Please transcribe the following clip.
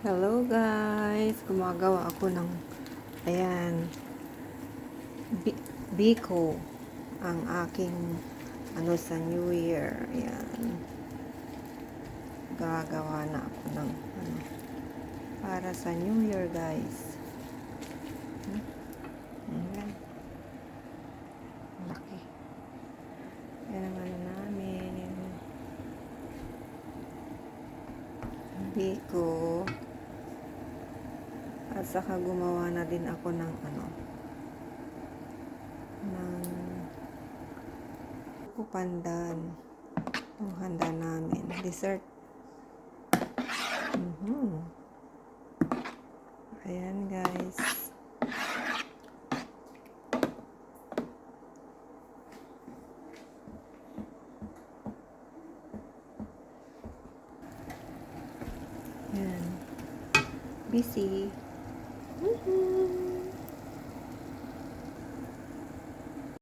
Hello guys! Gumagawa ako ng ayan biko ang aking sa New Year. Ayan. Gagawa na ako ng para sa New Year guys. Ayan. Laki. Ayan ang namin. Biko. At saka gumawa na din ako ng ng pandan. Ang handa namin. Dessert. Ayan guys. Ayan. Busy.